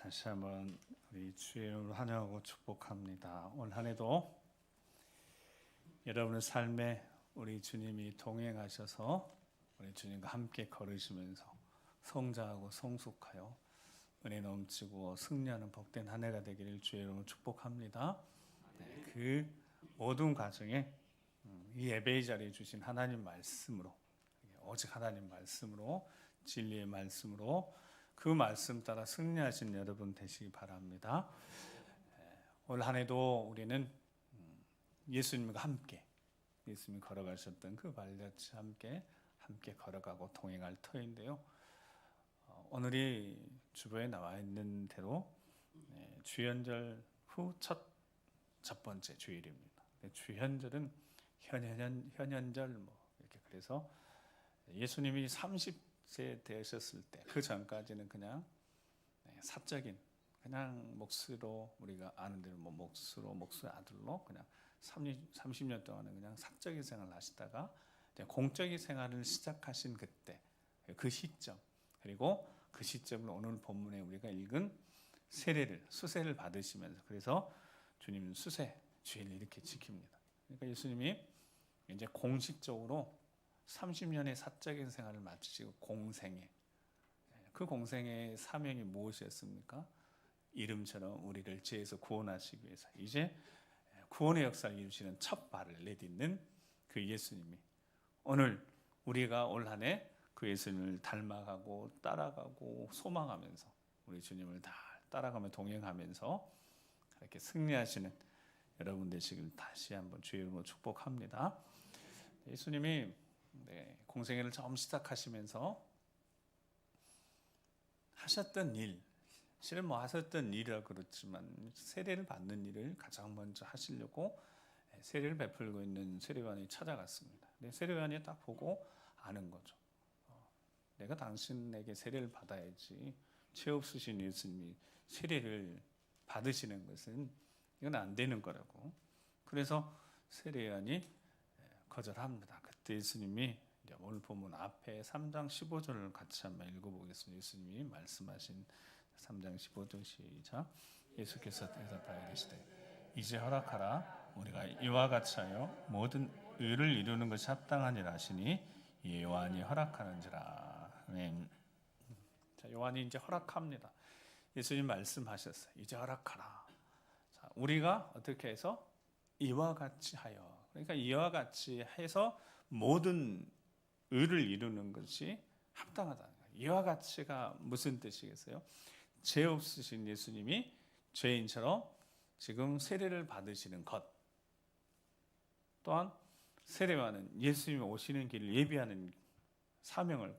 다시 한번 우리 주의 이름으로 환영하고 축복합니다. 올 한 해도 여러분의 삶에 우리 주님이 동행하셔서 우리 주님과 함께 걸으시면서 성장하고 성숙하여 은혜 넘치고 승리하는 복된 한 해가 되기를 주의 이름으로 축복합니다. 그 모든 과정에 이 예배의 자리에 주신 하나님 말씀으로, 오직 하나님 말씀으로, 진리의 말씀으로 그 말씀 따라 승리하신 여러분 되시기 바랍니다. 올 한 해도 우리는 예수님과 함께, 예수님이 걸어가셨던 그 발자취 함께 걸어가고 동행할 터인데요. 오늘이 주보에 나와 있는 대로 주현절 후 첫 번째 주일입니다. 주현절은 현현절 이렇게, 그래서 예수님이 30세 되셨을 때 그 전까지는 그냥 사적인, 그냥 몫으로, 우리가 아는 대로 몫의 아들로 그냥 30년 동안은 그냥 사적인 생활을 하시다가 공적인 생활을 시작하신 그때 그 시점, 그리고 그 시점을 오늘 본문에 우리가 읽은 수세를 받으시면서, 그래서 주님은 수세 주일을 이렇게 지킵니다. 그러니까 예수님이 이제 공식적으로 30년의 사적인 생활을 마치시고 그 공생의 사명이 무엇이었습니까? 이름처럼 우리를 죄에서 구원하시기 위해서 이제 구원의 역사를 이루시는 첫 발을 내딛는 그 예수님이 오늘 우리가 올 한 해 그 예수님을 닮아가고 따라가고 소망하면서 우리 주님을 다 따라가며 동행하면서 이렇게 승리하시는 여러분 되시길 다시 한번 주의 이름으로 축복합니다. 예수님이 공생애를 처음 시작하시면서 하셨던 일, 실은 하셨던 일이라 그렇지만 세례를 받는 일을 가장 먼저 하시려고 세례를 베풀고 있는 세례요한이 찾아갔습니다. 세례요한이 딱 보고 아는 거죠. 내가 당신에게 세례를 받아야지, 죄 없으신 예수님이 세례를 받으시는 것은 이건 안 되는 거라고. 그래서 세례요한이 거절합니다. 그때 예수님이 오늘 본문 앞에 3장 15절을 같이 한번 읽어보겠습니다. 예수님이 말씀하신 3장 15절 시작. 예수께서 대답하여 이르시되 이제 허락하라. 우리가 이와 같이 하여 모든 의를 이루는 것이 합당하니라 하시니 이 요한이 허락하는지라. 아멘. 자, 요한이 이제 허락합니다. 예수님 말씀하셨어요. 이제 허락하라. 자, 우리가 어떻게 해서 이와 같이 하여, 그러니까 이와 같이 해서 모든 의를 이루는 것이 합당하다는 거예요. 이와 같이가 무슨 뜻이겠어요? 죄 없으신 예수님이 죄인처럼 지금 세례를 받으시는 것, 또한 세례와는 예수님이 오시는 길을 예비하는 사명을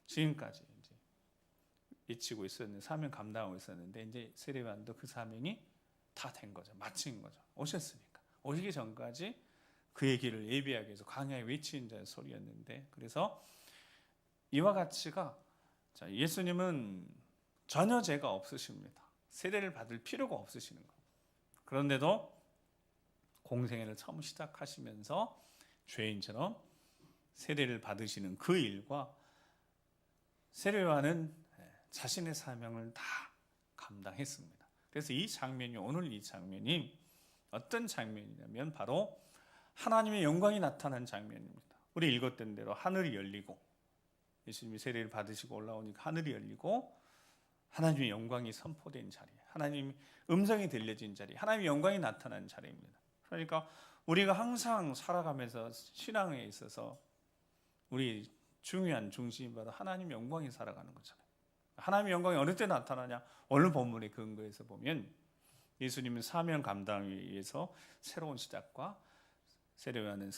지금까지 이제 잊히고 있었는데, 사명 감당하고 있었는데, 이제 세례요한도 그 사명이 다 된 거죠. 마친 거죠. 오셨으니까. 오시기 전까지 그의 길을 예비하기 위해서 광야에 외치는 자의 소리였는데, 그래서 이와 같이가, 자, 예수님은 전혀 죄가 없으십니다. 세례를 받을 필요가 없으시는 거. 그런데도 공생애를 처음 시작하시면서 죄인처럼 세례를 받으시는 그 일과 세례요한은 자신의 사명을 다 감당했습니다. 그래서 오늘 이 장면이 어떤 장면이냐면 바로 하나님의 영광이 나타난 장면입니다. 우리 읽었던 대로 하늘이 열리고, 예수님이 세례를 받으시고 올라오니까 하늘이 열리고 하나님의 영광이 선포된 자리, 하나님의 음성이 들려진 자리, 하나님의 영광이 나타난 자리입니다. 그러니까 우리가 항상 살아가면서 신앙에 있어서 우리 중요한 중심이 바로 하나님의 영광이 살아가는 거잖아요. 하나님의 영광이 어느 때 나타나냐? 오늘 본문의 근거에서 보면 예수님은 사명 감당을 위해서 새로운 시작과 세례요한은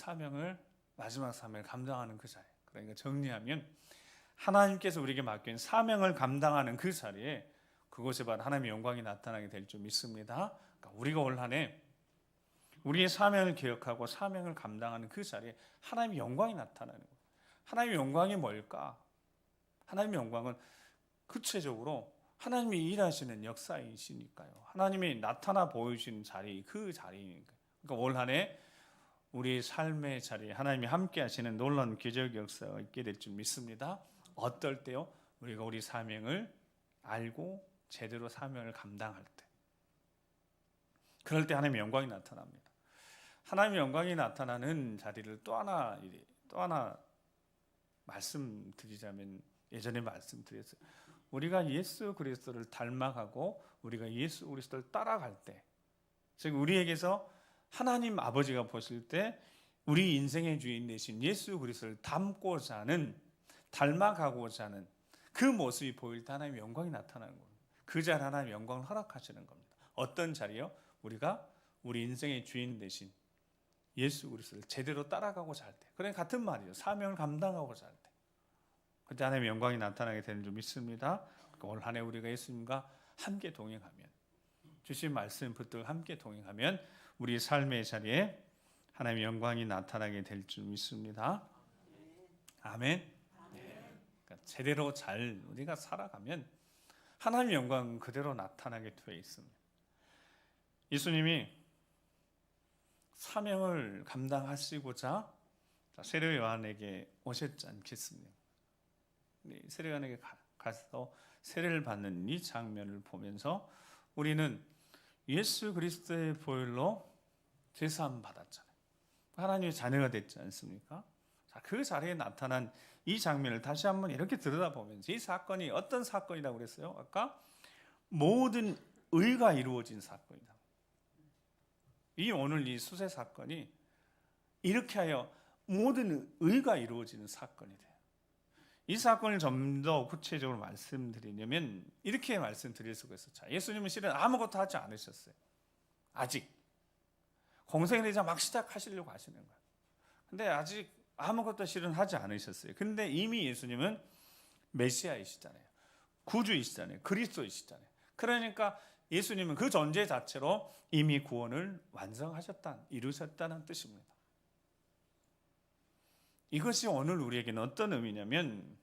마지막 사명을 감당하는 그 자리. 그러니까 정리하면 하나님께서 우리에게 맡긴 사명을 감당하는 그 자리에, 그곳에 바로 하나님의 영광이 나타나게 될 줄 믿습니다. 그러니까 우리가 올 한 해 우리의 사명을 기억하고 사명을 감당하는 그 자리에 하나님의 영광이 나타나는 거예요. 하나님의 영광이 뭘까? 하나님의 영광은 구체적으로 하나님이 일하시는 역사이시니까요. 하나님이 나타나 보이시는 자리, 그 자리니까요. 그러니까 올 한 해 우리 삶의 자리에 하나님이 함께 하시는 놀라운 기적 역사가 있게 될 줄 믿습니다. 어떨 때요? 우리가 우리 사명을 알고 제대로 사명을 감당할 때, 그럴 때 하나님의 영광이 나타납니다. 하나님의 영광이 나타나는 자리를 또 하나 말씀드리자면, 예전에 말씀드렸어요. 우리가 예수 그리스도를 닮아가고 우리가 예수 그리스도를 따라갈 때, 즉 우리에게서 하나님 아버지가 보실 때 우리 인생의 주인 되신 예수 그리스도를 닮고자 하는, 닮아가고자 하는 그 모습이 보일 때 하나님의 영광이 나타나는 겁니다. 그 자리 하나님의 영광을 허락하시는 겁니다. 어떤 자리요? 우리가 우리 인생의 주인 되신 예수 그리스도를 제대로 따라가고자 할 때, 그래 같은 말이죠. 사명을 감당하고자 할 때, 그때 하나님의 영광이 나타나게 되는 줄 믿습니다. 올 한 해 우리가 예수님과 함께 동행하면, 주신 말씀 붙들고 함께 동행하면 우리 삶의 자리에 하나님의 영광이 나타나게 될 줄 믿습니다. 아멘. 네. 그러니까 제대로 잘 우리가 살아가면 하나님의 영광은 그대로 나타나게 되어 있습니다. 예수님이 사명을 감당하시고자 세례 요한에게 오셨지 않겠습니까? 세례 요한에게 가서 세례를 받는 이 장면을 보면서 우리는 예수 그리스도의 보혈로 제사함 받았잖아요. 하나님의 자녀가 됐지 않습니까? 자, 그 자리에 나타난 이 장면을 다시 한번 이렇게 들여다보면서 이 사건이 어떤 사건이라고 그랬어요? 아까 모든 의가 이루어진 사건이다. 오늘 이 수세 사건이 이렇게 하여 모든 의가 이루어지는 사건이 돼요. 이 사건을 좀 더 구체적으로 말씀드리려면 이렇게 말씀드릴 수가 있어요. 자, 예수님은 실은 아무것도 하지 않으셨어요. 아직 공생을 이제 막 시작하시려고 하시는 거예요. 근데 아직 아무것도 실은 하지 않으셨어요. 근데 이미 예수님은 메시아이시잖아요. 구주이시잖아요. 그리스도이시잖아요. 그러니까 예수님은 그 존재 자체로 이미 구원을 이루셨다는 뜻입니다. 이것이 오늘 우리에게는 어떤 의미냐면,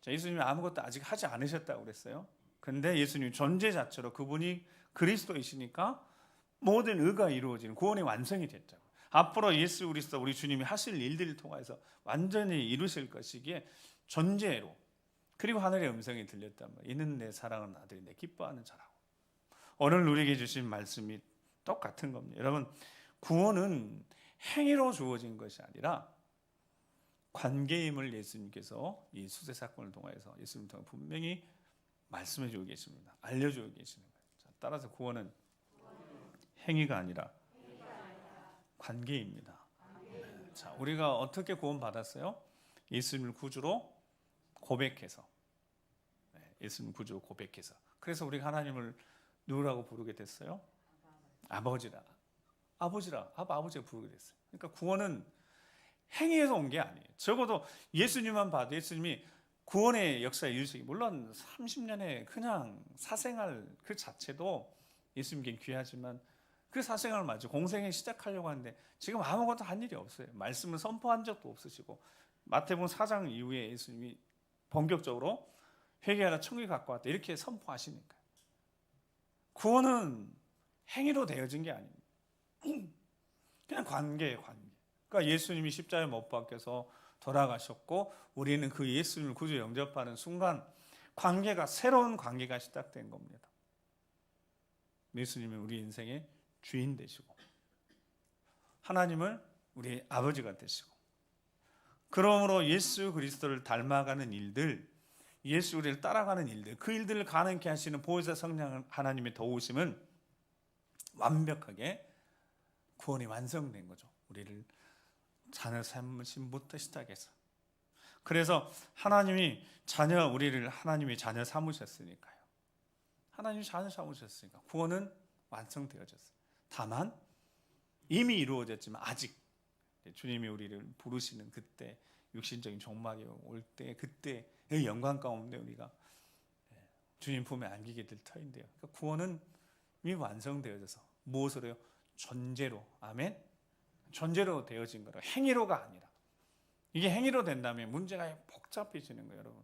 자, 예수님이 아무것도 아직 하지 않으셨다고 그랬어요. 근데 예수님 존재 자체로 그분이 그리스도이시니까 모든 의가 이루어지는 구원이 완성이 됐죠. 앞으로 예수 그리스도 우리 주님이 하실 일들을 통해서 완전히 이루실 것이기에 존재로, 그리고 하늘의 음성이 들렸단 말이에요. 이는 내 사랑하는 아들이 내 기뻐하는 자라고. 오늘 우리에게 주신 말씀이 똑같은 겁니다. 여러분, 구원은 행위로 주어진 것이 아니라 관계임을 예수님께서 이 수세 사건을 통해서 예수님 통해 분명히 말씀해 주고 계십니다. 알려주고 계시는 거예요. 자, 따라서 구원은 행위가 아니라 관계입니다. 네. 자, 우리가 어떻게 구원 받았어요? 예수님을 구주로 고백해서, 예수님 구주로 고백해서. 그래서 우리가 하나님을 누구라고 부르게 됐어요? 아버지라. 아버지가 부르게 됐어요. 그러니까 구원은 행위에서 온 게 아니에요. 적어도 예수님만 봐도 예수님이 구원의 역사에 이르시기, 물론 30년의 그냥 사생활 그 자체도 예수님께 귀하지만 그 사생활을 마치 공생에 시작하려고 하는데 지금 아무것도 한 일이 없어요. 말씀을 선포한 적도 없으시고, 마태복음 4장 이후에 예수님이 본격적으로 회개하라 천국이 가까웠다 이렇게 선포하시니까 구원은 행위로 되어진 게 아닙니다. 그냥 관계예요, 관계. 그러니까 예수님이 십자가에 못 박혀서 돌아가셨고 우리는 그 예수님을 구주 영접하는 순간 새로운 관계가 시작된 겁니다. 예수님이 우리 인생의 주인 되시고 하나님을 우리 아버지가 되시고, 그러므로 예수 그리스도를 닮아가는 일들, 예수 우리를 따라가는 일들, 그 일들을 가능케 하시는 보혜사 성령 하나님의 도우심은 완벽하게 구원이 완성된 거죠. 우리를 자녀 삼으심부터 시작해서. 그래서 우리를 하나님이 자녀 삼으셨으니까요. 하나님이 자녀 삼으셨으니까 구원은 완성되어졌어요. 다만 이미 이루어졌지만 아직 주님이 우리를 부르시는 그때, 육신적인 종말이 올 때, 그때의 영광 가운데 우리가 주님 품에 안기게 될 터인데요. 그러니까 구원은 이미 완성되어져서 무엇으로요? 존재로. 아멘. 존재로 되어진 거라, 행위로가 아니라. 이게 행위로 된다면 문제가 복잡해지는 거예요, 여러분.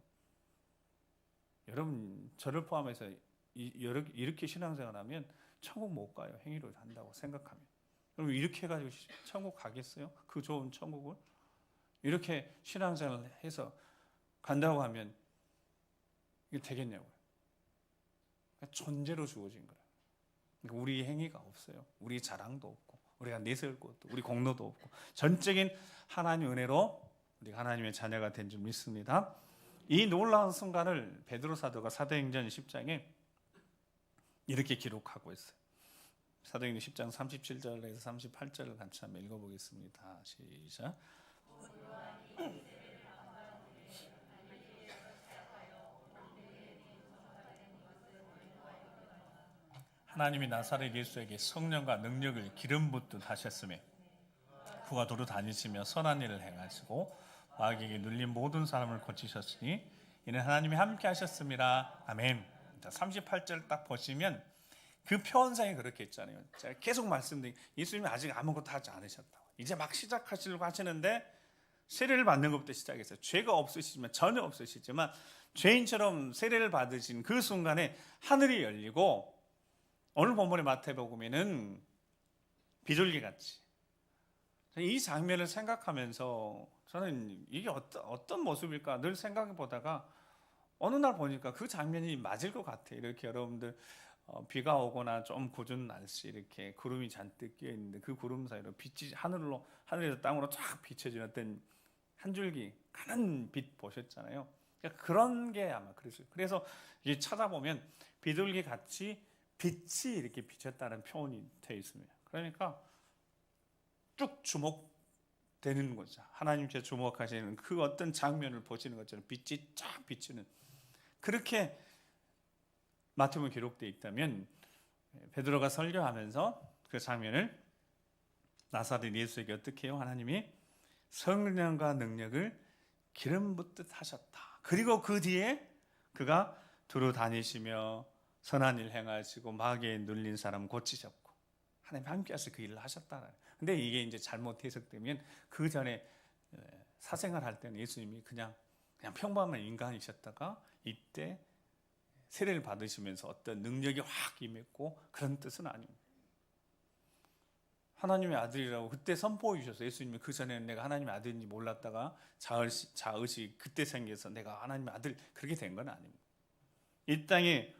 여러분 저를 포함해서 이렇게 신앙생활하면 천국 못 가요. 행위로 한다고 생각하면. 그럼 이렇게 해가지고 천국 가겠어요? 그 좋은 천국을? 이렇게 신앙생활을 해서 간다고 하면 이게 되겠냐고요. 존재로 주어진 거예요. 그러니까 우리 행위가 없어요. 우리 자랑도 없고 우리가 내세울 것도 우리 공로도 없고 전적인 하나님의 은혜로 우리가 하나님의 자녀가 된 줄 믿습니다. 이 놀라운 순간을 베드로 사도가 사도행전 10장에 이렇게 기록하고 있어요. 사도행전 10장 37절에서 38절을 같이 한번 읽어보겠습니다. 시작. 하나님이 나사렛 예수에게 성령과 능력을 기름 붓듯 하셨으며 그가 도로 다니시며 선한 일을 행하시고 마귀에게 눌린 모든 사람을 고치셨으니 이는 하나님이 함께 하셨습니다. 아멘. 자, 38절 딱 보시면 그 표현상이 그렇게 있잖아요. 제가 계속 말씀드린 예수님이 아직 아무것도 하지 않으셨다고. 이제 막 시작하시려고 하시는데 세례를 받는 것부터 시작했어요. 죄가 없으시지만 전혀 없으시지만 죄인처럼 세례를 받으신 그 순간에 하늘이 열리고 오늘 본문의 마태복음에는 비둘기 같이 이 장면을 생각하면서 저는 이게 어떤 모습일까 늘 생각해 보다가 어느 날 보니까 그 장면이 맞을 것 같아요. 이렇게 여러분들 비가 오거나 좀 궂은 날씨 이렇게 구름이 잔뜩 끼어 있는데 그 구름 사이로 빛이 하늘에서 땅으로 쫙 비춰지는 어떤 한 줄기 가는 빛 보셨잖아요. 그러니까 그런 게 아마 그랬어요. 그래서 이게 찾아보면 비둘기 같이 빛이 이렇게 비쳤다는 표현이 되어 있습니다. 그러니까 쭉 주목되는 거죠. 하나님께서 주목하시는 그 어떤 장면을 보시는 것처럼 빛이 쫙 비치는 그렇게 마태복음에 기록되어 있다면 베드로가 설교하면서 그 장면을 나사렛 예수에게 어떻게 해요? 하나님이 성령과 능력을 기름 붓듯 하셨다. 그리고 그 뒤에 그가 두루 다니시며 선한 일 행하시고 마귀에 눌린 사람 고치셨고 하나님 함께해서 그 일을 하셨다. 근데 이게 이제 잘못 해석되면 그 전에 사생활 할 때는 예수님이 그냥 평범한 인간이셨다가 이때 세례를 받으시면서 어떤 능력이 확 임했고 그런 뜻은 아닙니다. 하나님의 아들이라고 그때 선포해 주셔서 예수님이 그 전에는 내가 하나님의 아들인지 몰랐다가 자의식 그때 생겨서 내가 하나님의 아들 그렇게 된 건 아닙니다. 이 땅에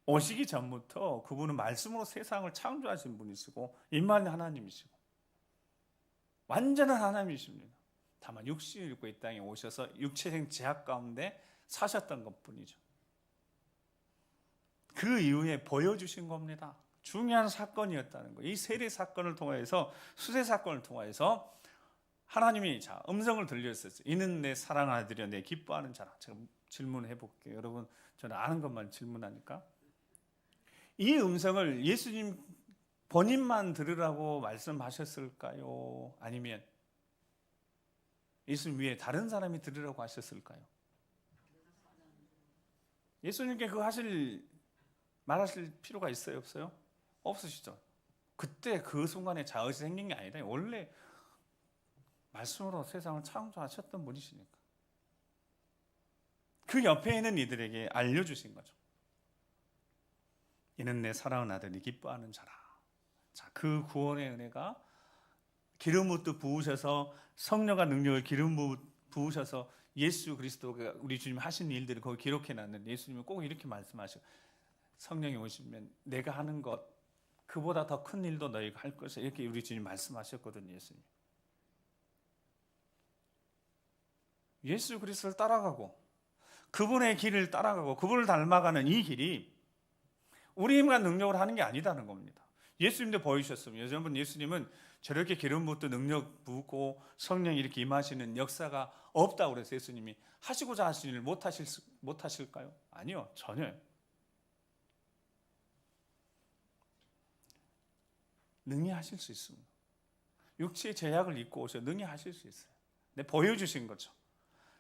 오시기 전부터 그분은 말씀으로 세상을 창조하신 분이시고 임마누엘 하나님이시고 완전한 하나님이십니다. 다만 육신을 입고 이 땅에 오셔서 육체적 제약 가운데 사셨던 것뿐이죠. 그 이후에 보여주신 겁니다. 중요한 사건이었다는 거예요. 이 세례 사건을 통해서 수세 사건을 통해서 하나님이 음성을 들려주셨어요. 이는 내 사랑하는 아들이여 내 기뻐하는 자라. 제가 질문해 볼게요. 여러분 저는 아는 것만 질문하니까 이 음성을 예수님 본인만 들으라고 말씀하셨을까요? 아니면 예수님 위에 다른 사람이 들으라고 하셨을까요? 예수님께 그거 말하실 필요가 있어요? 없어요? 없으시죠? 그때 그 순간에 자의식 생긴 게 아니다. 원래 말씀으로 세상을 창조하셨던 분이시니까. 그 옆에 있는 이들에게 알려주신 거죠. 이는 내 사랑하는 아들이 기뻐하는 자라. 자, 그 구원의 은혜가 기름 붓듯 부으셔서 성령과 능력을 기름 부으셔서 예수 그리스도가 우리 주님 하신 일들을 거기 기록해 놨는데 예수님은 꼭 이렇게 말씀하셔. 성령이 오시면 내가 하는 것 그보다 더 큰 일도 너희가 할 것이다. 이렇게 우리 주님 말씀하셨거든요. 예수님. 예수 그리스도를 따라가고 그분의 길을 따라가고 그분을 닮아가는 이 길이 우리 힘과 능력으로 하는 게 아니다는 겁니다. 예수님도 보이셨습니다. 여러분 예수님은 저렇게 기름 붓고 능력 붓고 성령이 이렇게 임하시는 역사가 없다고 그래서 예수님이 하시고자 하신 일을 못하실까요? 아니요. 전혀요. 능히 하실 수 있습니다. 육체의 제약을 입고 오셔 능히 하실 수 있어요. 네, 보여주신 거죠.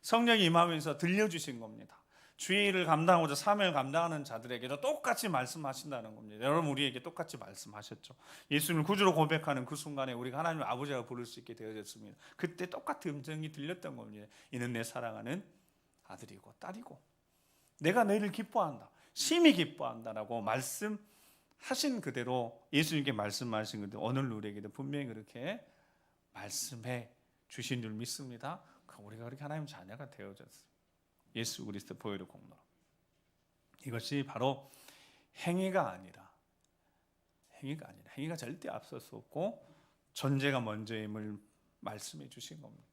성령이 임하면서 들려주신 겁니다. 주의 일을 감당하고자 사명을 감당하는 자들에게도 똑같이 말씀하신다는 겁니다. 여러분 우리에게 똑같이 말씀하셨죠. 예수님을 구주로 고백하는 그 순간에 우리가 하나님 아버지라고 부를 수 있게 되어졌습니다. 그때 똑같은 음성이 들렸던 겁니다. 이는 내 사랑하는 아들이고 딸이고 내가 너희를 기뻐한다. 심히 기뻐한다라고 말씀하신 그대로 예수님께 말씀하신 그대로 오늘 우리에게도 분명히 그렇게 말씀해 주신 줄 믿습니다. 우리가 그렇게 하나님 자녀가 되어졌습니다. 예수 그리스도 보혈의 공로. 이것이 바로 행위가 아니라 행위가 절대 앞설 수 없고 존재가 먼저임을 말씀해 주신 겁니다.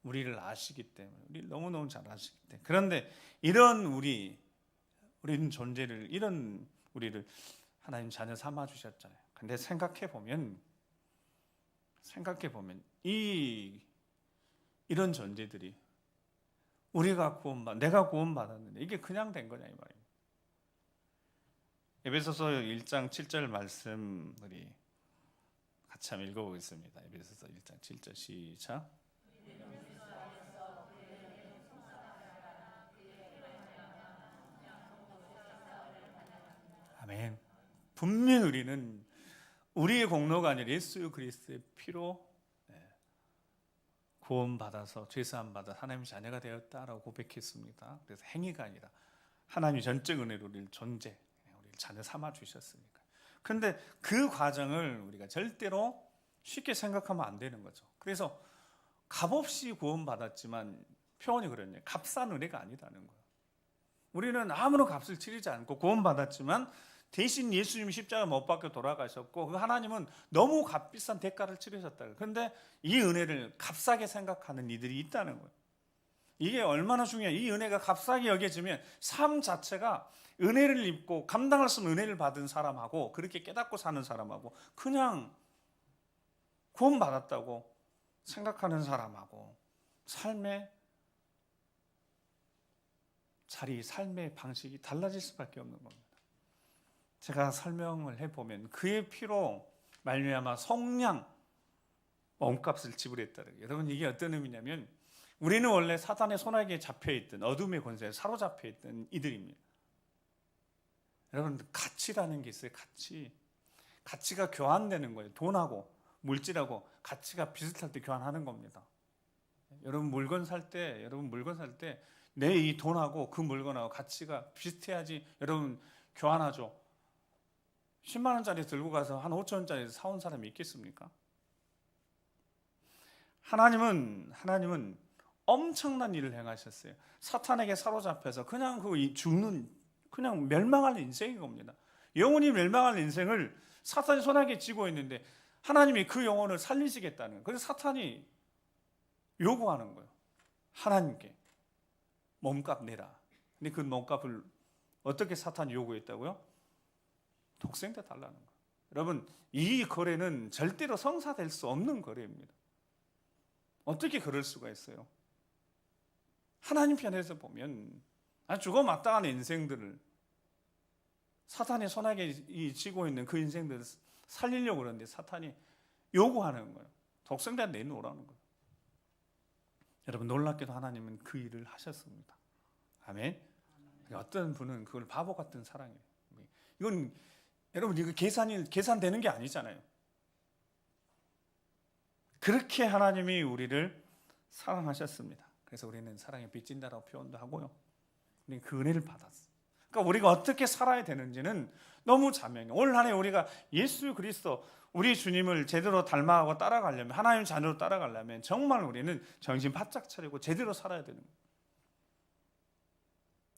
우리를 아시기 때문에, 우리를 너무너무 잘 아시기 때문에. 그런데 이런 우리는 존재를, 이런 우리를 하나님 자녀 삼아 주셨잖아요. 근데 생각해 보면 이런 존재들이 내가 구원받았는데 이게 그냥 된 거냐 이 말입니다. 에베소서 1장 7절 말씀 우리 같이 한번 읽어보겠습니다. 에베소서 1장 7절 시작. 아멘. 분명 우리는 우리의 공로가 아니라 예수 그리스도의 피로 구원받아서 죄사함 받아 하나님의 자녀가 되었다라고 고백했습니다. 그래서 행위가 아니라 하나님의 전적 은혜로 우리를 우리를 자녀 삼아 주셨으니까. 그런데 그 과정을 우리가 절대로 쉽게 생각하면 안 되는 거죠. 그래서 값없이 구원받았지만 표현이 그랬네요. 값싼 은혜가 아니라는 거예요. 우리는 아무런 값을 치르지 않고 구원받았지만 대신 예수님이 십자가 못 박혀 돌아가셨고 그 하나님은 너무 값비싼 대가를 치르셨다. 그런데 이 은혜를 값싸게 생각하는 이들이 있다는 거예요. 이게 얼마나 중요해요. 이 은혜가 값싸게 여겨지면 삶 자체가 은혜를 입고 감당할 수 없는 은혜를 받은 사람하고 그렇게 깨닫고 사는 사람하고 그냥 구원받았다고 생각하는 사람하고 삶의 방식이 달라질 수밖에 없는 겁니다. 제가 설명을 해보면 그의 피로 말미암아 성량 몸값을 지불했다는 거예요. 여러분 이게 어떤 의미냐면 우리는 원래 사단의 손아귀에 잡혀있던 어둠의 권세에 사로잡혀있던 이들입니다. 여러분 가치라는 게 있어요. 가치가 교환되는 거예요. 돈하고 물질하고 가치가 비슷할 때 교환하는 겁니다. 여러분 물건 살 때 내 이 돈하고 그 물건하고 가치가 비슷해야지 여러분 교환하죠. 10만 원짜리 들고 가서 한 5천 원짜리 사온 사람이 있겠습니까? 하나님은 엄청난 일을 행하셨어요. 사탄에게 사로잡혀서 그냥 그냥 멸망할 인생인 겁니다. 영혼이 멸망할 인생을 사탄이 손아귀에 쥐고 있는데 하나님이 그 영혼을 살리시겠다는 거예요. 그래서 사탄이 요구하는 거예요. 하나님께 몸값 내라. 근데 그 몸값을 어떻게 사탄이 요구했다고요? 독생자 달라는 거예요. 여러분 이 거래는 절대로 성사될 수 없는 거래입니다. 어떻게 그럴 수가 있어요? 하나님 편에서 보면 죽어 마땅한 인생들을 사탄의 손아귀에 쥐고 있는 그 인생들을 살리려고 그러는데 사탄이 요구하는 거예요. 독생자 내놓으라는 거예요. 여러분 놀랍게도 하나님은 그 일을 하셨습니다. 아멘. 어떤 분은 그걸 바보 같은 사랑이에요. 이건 여러분 이거 계산되는 게 아니잖아요. 그렇게 하나님이 우리를 사랑하셨습니다. 그래서 우리는 사랑에 빚진다라고 표현도 하고요. 우리는 그 은혜를 받았어요. 그러니까 우리가 어떻게 살아야 되는지는 너무 자명해요. 올 한 해 우리가 예수 그리스도 우리 주님을 제대로 닮아가고 따라가려면 하나님 자녀로 따라가려면 정말 우리는 정신 바짝 차리고 제대로 살아야 되는 거예요.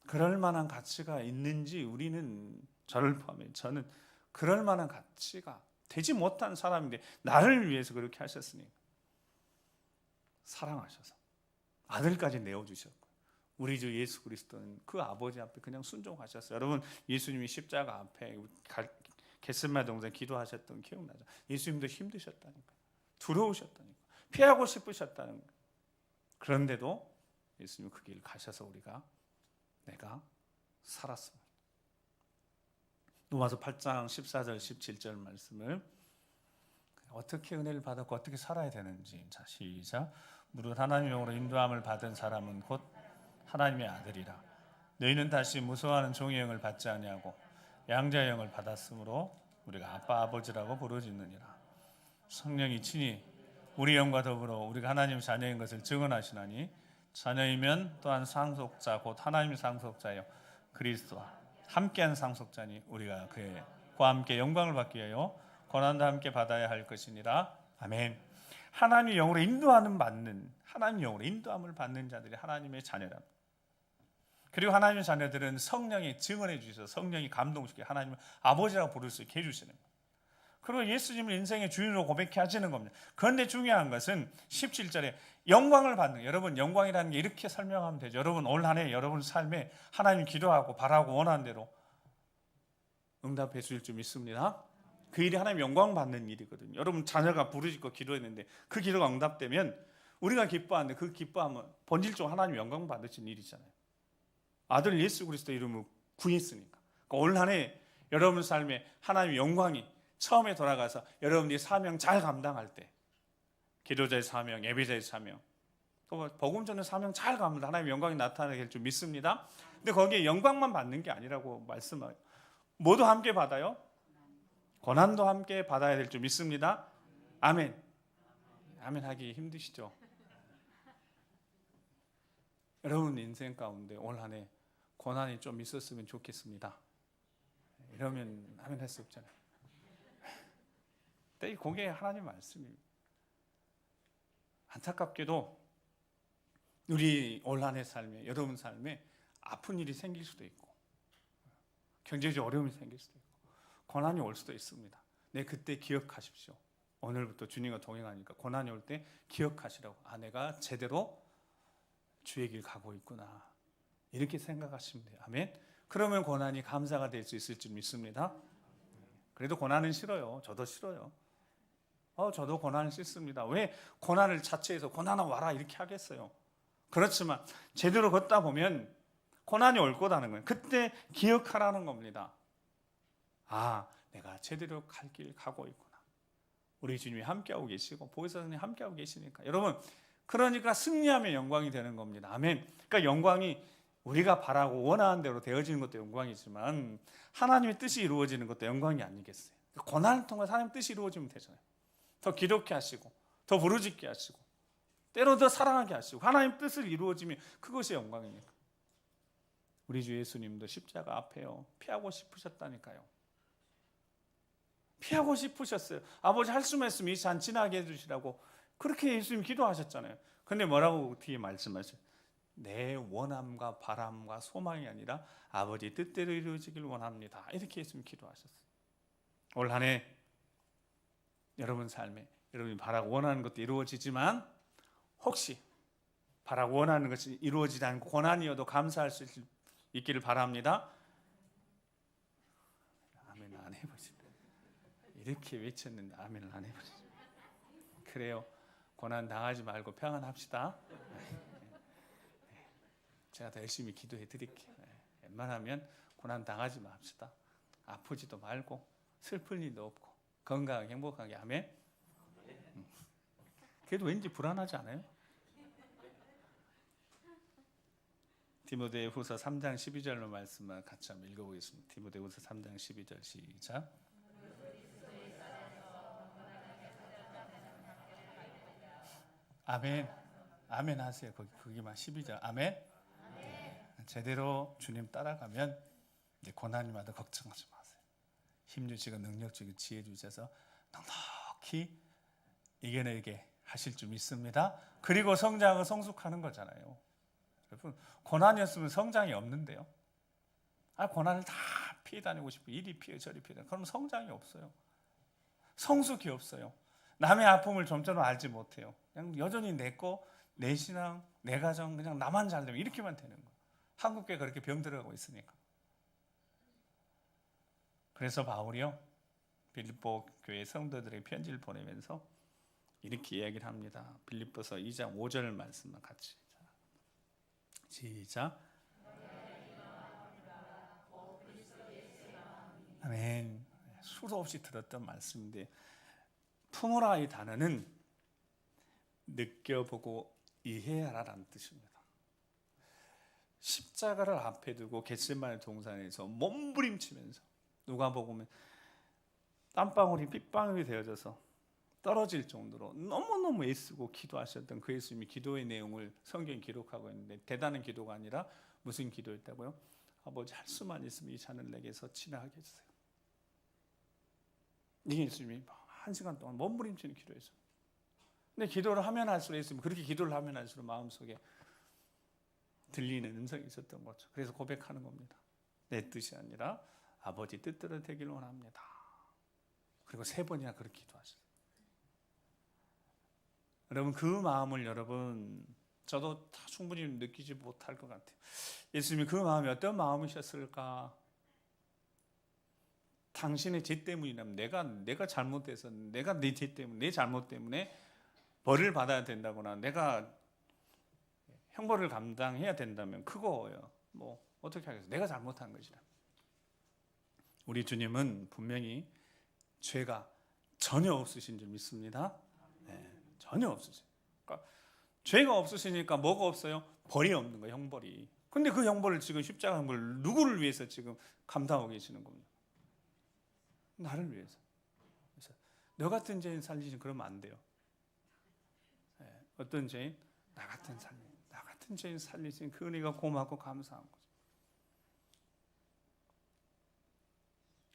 그럴 만한 가치가 있는지 우리는 저를 포함해 저는 그럴 만한 가치가 되지 못한 사람인데 나를 위해서 그렇게 하셨으니까 사랑하셔서 아들까지 내어주셨고 우리 주 예수 그리스도는 그 아버지 앞에 그냥 순종하셨어요. 여러분 예수님이 십자가 앞에 겟세마네 동산 기도하셨던 기억나죠? 예수님도 힘드셨다니까 두려우셨다니까 피하고 싶으셨다는 거예요. 그런데도 예수님 그 길 가셔서 내가 살았습니다. 로마서 8장 14절 17절 말씀을 어떻게 은혜를 받았고 어떻게 살아야 되는지 자 시작. 무릇 하나님의 영으로 인도함을 받은 사람은 곧 하나님의 아들이라. 너희는 다시 무서워하는 종의 영을 받지 아니하고 양자의 영을 받았으므로 우리가 아빠 아버지라고 부르짖느니라. 성령이 친히 우리 영과 더불어 우리가 하나님 자녀인 것을 증언하시나니 자녀이면 또한 상속자 곧 하나님의 상속자여 그리스도와 함께한 상속자니 우리가 그와 함께 영광을 받기 위하여 고난도 함께 받아야 할 것이니라. 아멘. 하나님의 영으로 인도함을 받는 자들이 하나님의 자녀랍니다. 그리고 하나님의 자녀들은 성령이 증언해 주셔서 성령이 감동시켜 하나님을 아버지라고 부를 수 있게 해주시는 거예요. 그리고 예수님을 인생의 주인으로 고백해 하시는 겁니다. 그런데 중요한 것은 17절에 영광을 받는 거예요. 여러분, 영광이라는 게 이렇게 설명하면 되죠. 여러분, 올 한 해 여러분 삶에 하나님 기도하고 바라고 원하는 대로 응답해 주실 줄 믿습니다. 그 일이 하나님 영광 받는 일이거든요. 여러분, 자녀가 부르짖고 기도했는데 그 기도가 응답되면 우리가 기뻐하는데 그 기뻐함은 본질적으로 하나님 영광 받으신 일이잖아요. 아들 예수 그리스도 이름으로 구했으니까. 그러니까 올 한 해 여러분 삶에 하나님의 영광이 처음에 돌아가서 여러분들이 사명 잘 감당할 때, 기도자의 사명, 예배자의 사명, 또 복음 전의 사명 잘 감당하면 하나님의 영광이 나타나게 될 줄 믿습니다. 근데 거기에 영광만 받는 게 아니라고 말씀해요. 모두 함께 받아요. 고난도 함께 받아야 될 줄 믿습니다. 아멘. 아멘 하기 힘드시죠? 여러분 인생 가운데 올 한 해 고난이 좀 있었으면 좋겠습니다. 이러면 아멘 할 수 없잖아요. 근데 그게 하나님 말씀입니다. 안타깝게도 우리 올 한 해 삶에, 여러분 삶에 아픈 일이 생길 수도 있고 경제적 어려움이 생길 수도 있고 고난이 올 수도 있습니다. 네, 그때 기억하십시오. 오늘부터 주님과 동행하니까 고난이 올 때 기억하시라고. 아, 내가 제대로 주의 길 가고 있구나. 이렇게 생각하시면 돼요. 아멘. 그러면 고난이 감사가 될 수 있을 줄 믿습니다. 그래도 고난은 싫어요. 저도 싫어요. 저도 고난을 싫습니다. 왜 고난을 자체에서 고난아 와라 이렇게 하겠어요. 그렇지만 제대로 걷다 보면 고난이 올 거라는 거예요. 그때 기억하라는 겁니다. 아, 내가 제대로 갈 길 가고 있구나. 우리 주님이 함께하고 계시고 보혜사님이 함께하고 계시니까 여러분, 그러니까 승리하면 영광이 되는 겁니다. 아멘. 그러니까 영광이 우리가 바라고 원하는 대로 되어지는 것도 영광이지만 하나님의 뜻이 이루어지는 것도 영광이 아니겠어요. 고난을 통해 하나님의 뜻이 이루어지면 되잖아요. 더 기독게 하시고 더 부르짖게 하시고 때로 더 사랑하게 하시고 하나님의 뜻을 이루어지면 그것이 영광이니까. 우리 주 예수님도 십자가 앞에요 피하고 싶으셨다니까요. 피하고 싶으셨어요. 아버지 할 수만 있으면 이 잔 지나게 해주시라고 그렇게 예수님 기도하셨잖아요. 근데 뭐라고 뒤에 말씀하셔요? 내 원함과 바람과 소망이 아니라 아버지 뜻대로 이루어지길 원합니다. 이렇게 예수님 기도하셨어요. 올 한 해 여러분 삶에 여러분이 바라고 원하는 것도 이루어지지만 혹시 바라고 원하는 것이 이루어지지 않고 고난이어도 감사할 수 있기를 바랍니다. 아멘 안 해보시네. 이렇게 외쳤는데 아멘을 안 해보시네. 그래요. 고난 당하지 말고 평안합시다. 제가 더 열심히 기도해 드릴게요. 웬만하면 고난 당하지 맙시다. 아프지도 말고 슬플 일도 없고 건강하게 행복하게. 아멘. 그래도 왠지 불안하지 않아요? 디모데후서 3장 12절로 말씀을 같이 한번 읽어보겠습니다. 디모데후서 3장 12절 시작. 아멘. 아멘 하세요. 거기만 12절. 아멘. 제대로 주님 따라가면 이제 고난이마다 걱정하지 마세요. 힘주시고 능력주시고 지혜 주셔서 넉넉히 이겨내게 하실 줄 믿습니다. 그리고 성장을 성숙하는 거잖아요. 여러분, 고난이었으면 성장이 없는데요. 고난을 다 피해 다니고 싶고 이리 피해 저리 피해 다니고 그럼 성장이 없어요. 성숙이 없어요. 남의 아픔을 좀처럼 알지 못해요. 그냥 여전히 내 거, 내 신앙, 내 가정 그냥 나만 잘 되면 이렇게만 되는 거예요. 한국교회 그렇게 병들어가고 있으니까. 그래서 바울이요 빌립보 교회 성도들에게 편지를 보내면서 이렇게 이야기를 합니다. 빌립보서 2장 5절 말씀만 같이 시작. 아멘. 수도 없이 들었던 말씀인데 품으라 이 단어는 느껴보고 이해하라라는 뜻입니다. 십자가를 앞에 두고 겟세마네 동산에서 몸부림치면서 누가복음에 땀방울이 핏방울이 되어져서 떨어질 정도로 너무너무 애쓰고 기도하셨던 그 예수님이 기도의 내용을 성경에 기록하고 있는데 대단한 기도가 아니라 무슨 기도였다고요? 아버지 할 수만 있으면 이 잔을 내게서 지나가게 해주세요. 이게 예수님이 1시간 동안 몸부림치는 기도였어요. 근데 기도를 하면 할수록 예수님 그렇게 기도를 하면 할수록 마음속에 들리는 음성이 있었던 거죠. 그래서 고백하는 겁니다. 내 뜻이 아니라 아버지 뜻대로 되길 원합니다. 그리고 3번이나 그렇게 기도하셨어요. 여러분, 그 마음을 여러분, 저도 다 충분히 느끼지 못할 것 같아요. 예수님이 그 마음이 어떤 마음이셨을까? 당신의 죄 때문이라면, 내가 잘못해서, 내가 내 죄 때문에, 내 잘못 때문에 벌을 받아야 된다거나, 내가 형벌을 감당해야 된다면 그거예요. 뭐 어떻게 하겠어요? 내가 잘못한 것이라. 우리 주님은 분명히 죄가 전혀 없으신 줄 믿습니다. 네, 전혀 없으세요. 그러니까 죄가 없으시니까 뭐가 없어요? 벌이 없는 거예요, 형벌이. 근데 그 형벌을 지금 십자가 형벌을 누구를 위해서 지금 감당하고 계시는 겁니다? 나를 위해서. 그래서 너 같은 죄인 살리지 그러면 안 돼요. 네, 어떤 죄인? 나 같은 죄인 살리신 그 은혜가 고맙고 감사한 거죠.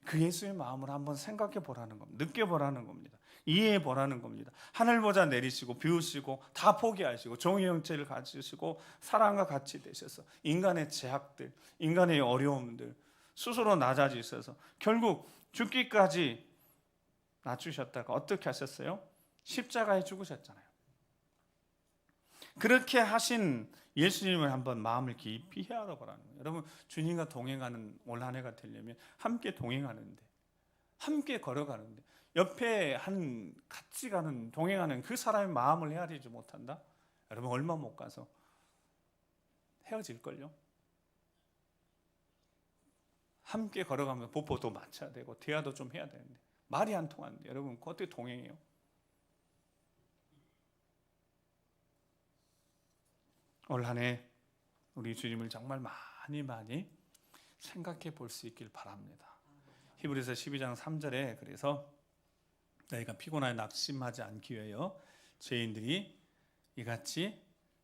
그 예수의 마음을 한번 생각해 보라는 겁니다. 느껴보라는 겁니다. 이해해 보라는 겁니다. 하늘보자 내리시고 비우시고 다 포기하시고 종의 형체를 가지시고 사랑과 같이 되셔서 인간의 제약들, 인간의 어려움들 스스로 낮아지셔서 결국 죽기까지 낮추셨다가 어떻게 하셨어요? 십자가에 죽으셨잖아요. 그렇게 하신 예수님을 한번 마음을 깊이 헤아려 보라는 거예요. 여러분, 주님과 동행하는 올 한 해가 되려면 함께 동행하는데, 함께 걸어가는데, 옆에 같이 가는, 동행하는 그 사람의 마음을 헤아리지 못한다? 여러분, 얼마 못 가서 헤어질걸요? 함께 걸어가면서 보포도 맞춰야 되고 대화도 좀 해야 되는데 말이 안 통하는데 여러분, 그거 어떻게 동행해요? 올 한 해 우리 주님을 정말 많이 생각해 볼 수 있길 바랍니다. 히브리서 12장 3절에 그래서 너희가 피곤하여 낙심하지 않기 위하여 죄인들이 이같이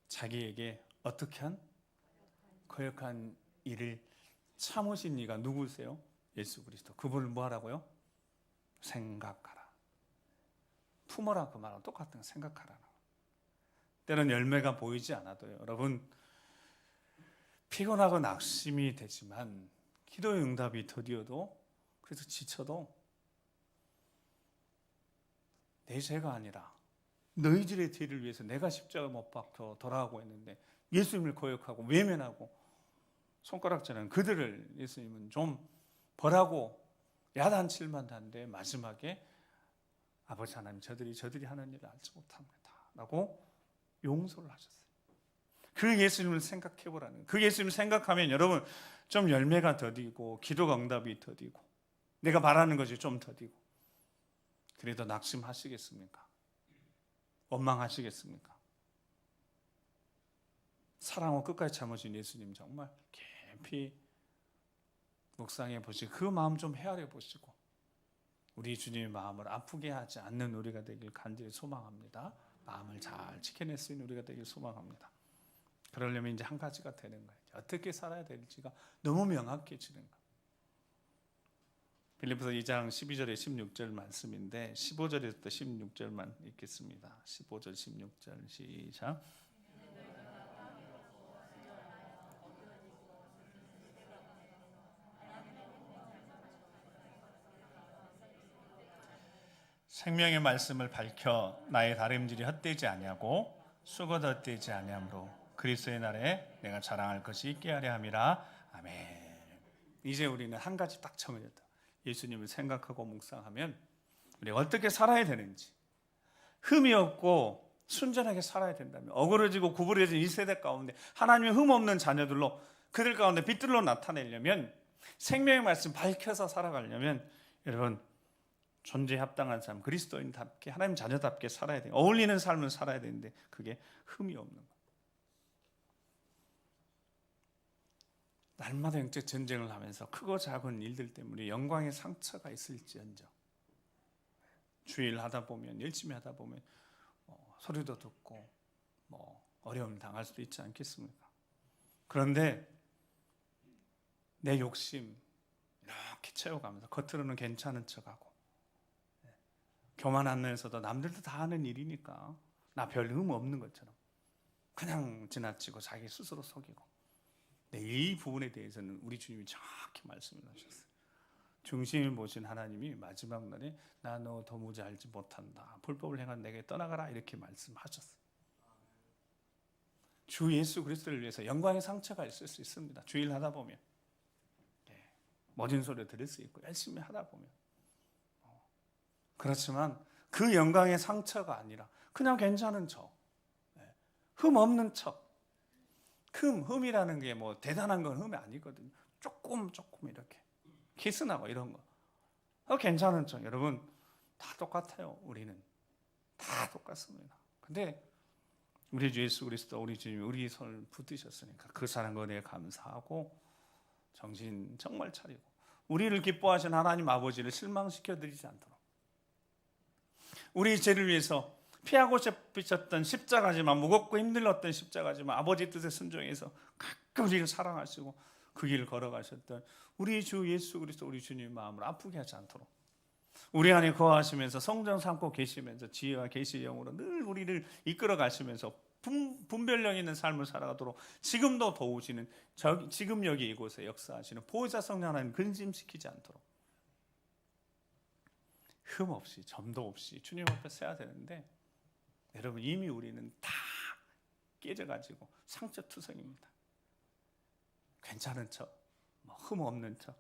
자기에게 어떻게 한 거역한 일을 참으신 이가 누구세요? 예수 그리스도. 그분을 뭐 하라고요? 생각하라. 품어라 그 말은 똑같은 거, 생각하라. 때는 열매가 보이지 않아도요, 여러분, 피곤하고 낙심이 되지만 기도의 응답이 더디어도, 그래서 지쳐도 내 죄가 아니라 너희들의 죄를 위해서 내가 십자가 못 박혀 돌아가고 있는데 예수님을 거역하고 외면하고 손가락질하는 그들을 예수님은 좀 벌하고 야단칠만 한데 마지막에 아버지 하나님, 저들이 하는 일을 알지 못합니다 라고 용서를 하셨어요. 그 예수님을 생각해 보라는, 그 예수님을 생각하면 여러분 좀 열매가 더디고 기도가 응답이 더디고 내가 바라는 것이 좀 더디고, 그래도 낙심하시겠습니까? 원망하시겠습니까? 사랑하고 끝까지 참으신 예수님 정말 깊이 묵상해 보시고 그 마음 좀 헤아려 보시고 우리 주님의 마음을 아프게 하지 않는 우리가 되길 간절히 소망합니다. 마음을 잘 지켜낼 수 있는 우리가 되길 소망합니다. 그러려면 이제 한 가지가 되는 거예요. 어떻게 살아야 될지가 너무 명확해지는 거예요. 빌립보서 2장 12절에 16절 말씀인데 15절에서 16절만 읽겠습니다. 15절 16절 시작. 생명의 말씀을 밝혀 나의 다름질이 헛되지 아니하고 수고도 헛되지 아니하므로 그리스도의 날에 내가 자랑할 것이 있게 하려 함이라. 아멘. 이제 우리는 한 가지 딱 정해졌다. 예수님을 생각하고 묵상하면 우리가 어떻게 살아야 되는지, 흠이 없고 순전하게 살아야 된다면, 어그러지고 구부러진 이 세대 가운데 하나님의 흠 없는 자녀들로, 그들 가운데 빛들로 나타내려면, 생명의 말씀 밝혀서 살아가려면 여러분 존재에 합당한 삶, 그리스도인답게 하나님 자녀답게 살아야 돼요. 어울리는 삶을 살아야 되는데 그게 흠이 없는 거예요. 날마다 영적 전쟁을 하면서 크고 작은 일들 때문에 영광의 상처가 있을지언정, 주일 하다 보면, 열심히 하다 보면 소리도 듣고 어려움 당할 수도 있지 않겠습니까? 그런데 내 욕심 이렇게 채워가면서 겉으로는 괜찮은 척하고 교만하면서도 남들도 다 하는 일이니까 나 별 흠 없는 것처럼 그냥 지나치고 자기 스스로 속이고 이 부분에 대해서는 우리 주님이 정확히 말씀을 하셨어요. 중심을 보신 하나님이 마지막 날에 나 너 도무지 알지 못한다. 불법을 행한 내게 떠나가라 이렇게 말씀하셨어요. 주 예수 그리스도를 위해서 영광의 상처가 있을 수 있습니다. 주일 하다 보면 모진 소리 들을 수 있고 열심히 하다 보면 그렇지만 그 영광의 상처가 아니라 그냥 괜찮은 척, 흠 없는 척. 흠이라는 게 뭐 대단한 건 흠이 아니거든요. 조금 이렇게 키스나고 이런 거 괜찮은 척. 여러분 다 똑같아요. 우리는 다 똑같습니다. 근데 우리 주 예수 그리스도 우리 주님이 우리 손을 붙드셨으니까 그 사랑과 은혜에 감사하고 정신 정말 차리고 우리를 기뻐하신 하나님 아버지를 실망시켜 드리지 않도록 우리 죄를 위해서 피하고 싶으셨던 십자가지만 무겁고 힘들었던 십자가지만 아버지 뜻에 순종해서 가끔 우리를 사랑하시고 그 길을 걸어가셨던 우리 주 예수 그리스도 우리 주님 마음을 아프게 하지 않도록 우리 안에 거하시면서 성전 삼고 계시면서 지혜와 계시의 영으로 늘 우리를 이끌어 가시면서 분별력 있는 삶을 살아가도록 지금도 도우시는 지금 여기 이곳에 역사하시는 보혜사 성령 하나님 근심시키지 않도록 흠 없이 점도 없이 주님 앞에 서야 되는데 여러분 이미 우리는 다 깨져가지고 상처투성입니다. 괜찮은 척, 흠 없는 척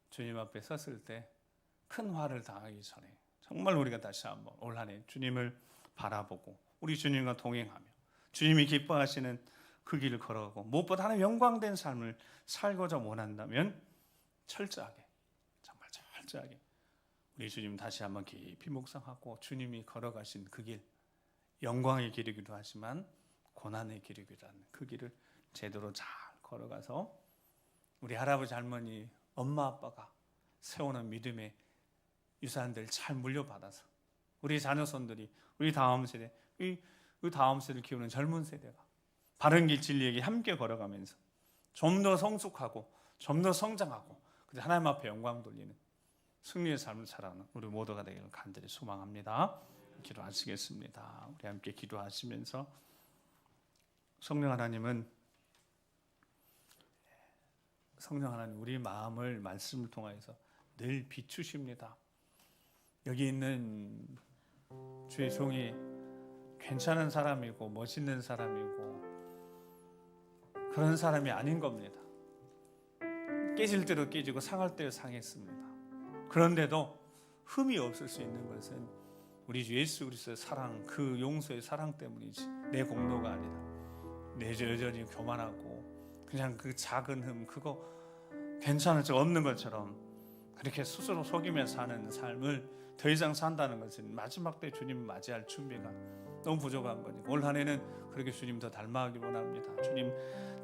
주님 앞에 섰을 때 큰 화를 당하기 전에 정말 우리가 다시 한번 올 한 해 주님을 바라보고 우리 주님과 동행하며 주님이 기뻐하시는 그 길을 걸어가고 무엇보다 하나님 영광된 삶을 살고자 원한다면 철저하게 정말 철저하게 우리 주님 다시 한번 깊이 묵상하고 주님이 걸어가신 그 길 영광의 길이기도 하지만 고난의 길이기도 한 그 길을 제대로 잘 걸어가서 우리 할아버지 할머니 엄마 아빠가 세우는 믿음의 유산들을 잘 물려받아서 우리 자녀손들이 우리 다음 세대 그 다음 세대를 키우는 젊은 세대가 바른 길 진리의 길 함께 걸어가면서 좀 더 성숙하고 좀 더 성장하고 하나님 앞에 영광 돌리는 승리의 삶을 살아가는 우리 모두가 되기를 간절히 소망합니다. 기도하시겠습니다. 우리 함께 기도하시면서 성령 하나님 우리 마음을 말씀을 통해서 늘 비추십니다. 여기 있는 주의 종이 괜찮은 사람이고 멋있는 사람이고 그런 사람이 아닌 겁니다. 깨질 대로 깨지고 상할 대로 상했습니다. 그런데도 흠이 없을 수 있는 것은 우리 주 예수 그리스도의 사랑, 그 용서의 사랑 때문이지 내 공로가 아니라 내 여전히 교만하고 그냥 그 작은 흠 그거 괜찮은 척 없는 것처럼 그렇게 스스로 속이며 사는 삶을 더 이상 산다는 것은 마지막 때 주님 맞이할 준비가 너무 부족한 거니까 올 한 해는 그렇게 주님 더 닮아가기 원합니다. 주님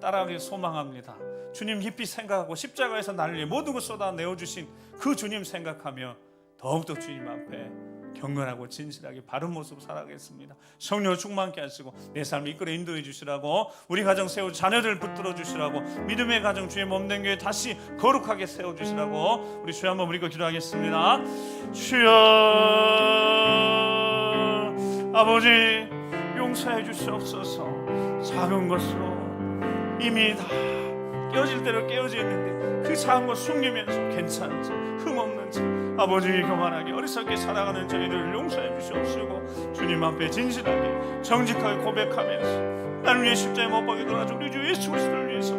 따라가기 소망합니다. 주님 깊이 생각하고 십자가에서 나를 위해 모든 것 쏟아내어주신 그 주님 생각하며 더욱더 주님 앞에 경건하고 진실하게 바른 모습 살아가겠습니다. 성령 충만케 하시고 내 삶을 이끌어 인도해 주시라고 우리 가정 세워 자녀들 붙들어 주시라고 믿음의 가정 주의 몸된 교회 다시 거룩하게 세워 주시라고 우리 주여 한번 부리고 기도하겠습니다. 주여 아버지 용서해 주시옵소서. 작은 것으로 이미 다 깨어질 대로 깨어져 있는데 그 작은 것 숨기면서 괜찮은지 흠없는지 아버지 교만하게 어리석게 살아가는 저희들을 용서해 주시옵시고 주님 앞에 진실하게 정직하게 고백하면서 나를 위해 십자가에 못 박혀 돌아가신 우리 주 예수 그리스도를 위해서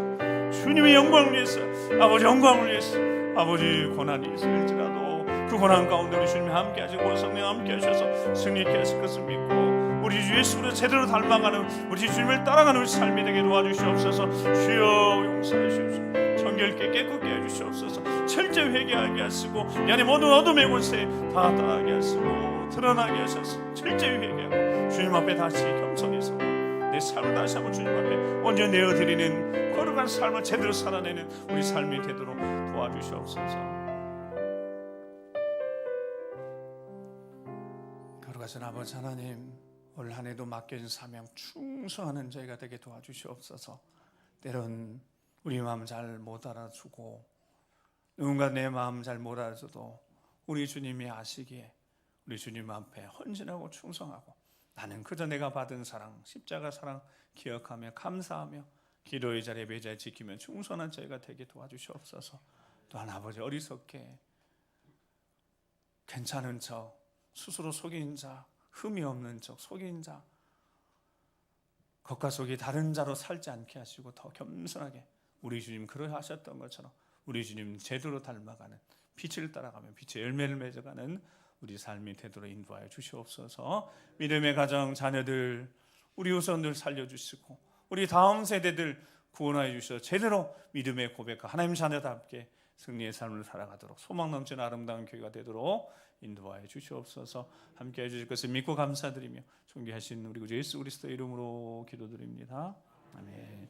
주님의 영광을 위해서 아버지 영광을 위해서 아버지 고난이 있을지라도 그 고난 가운데 우리 주님이 함께 하시고 성령 함께 하셔서 승리케 하실 것을 믿고 우리 주 예수를 제대로 닮아가는 우리 주님을 따라가는 우리 삶이 되게 도와주시옵소서. 주여 용서해 주시옵소서. 정결케 깨끗게 해주시옵소서. 철저히 회개하게 하시고 이 안에 모든 어둠의 곳에 다 떠나게 하시고 드러나게 하셔서 철저히 회개하고 주님 앞에 다시 겸손해서 내 삶을 다시 한번 주님 앞에 온전히 내어드리는 거룩한 삶을 제대로 살아내는 우리 삶이 되도록 도와주시옵소서. 거룩하신 아버지 하나님 올 한 해도 맡겨진 사명 충성하는 저희가 되게 도와주시옵소서. 때론 우리 마음 잘 못 알아주고 누군가 내 마음 잘 못 알아줘도 우리 주님이 아시기에 우리 주님 앞에 헌신하고 충성하고 나는 그저 내가 받은 사랑 십자가 사랑 기억하며 감사하며 기도의 자리, 예배의 자리 지키면 충성한 저희가 되게 도와주시옵소서. 또한 아버지, 어리석게 괜찮은 척, 스스로 속인 자, 흠이 없는 척, 속인 자, 겉과 속이 다른 자로 살지 않게 하시고 더 겸손하게 우리 주님 그러하셨던 것처럼 우리 주님 제대로 닮아가는, 빛을 따라가며 빛의 열매를 맺어가는 우리 삶이 되도록 인도하여 주시옵소서. 믿음의 가정, 자녀들, 우리 후손들 살려주시고 우리 다음 세대들 구원하여 주셔서 제대로 믿음의 고백과 하나님 자녀답게 승리의 삶을 살아가도록 소망 넘치는 아름다운 교회가 되도록 인도하여 주시옵소서. 함께해 주실 것을 믿고 감사드리며 존귀하신 우리 구주 예수 그리스도의 이름으로 기도드립니다. 아멘.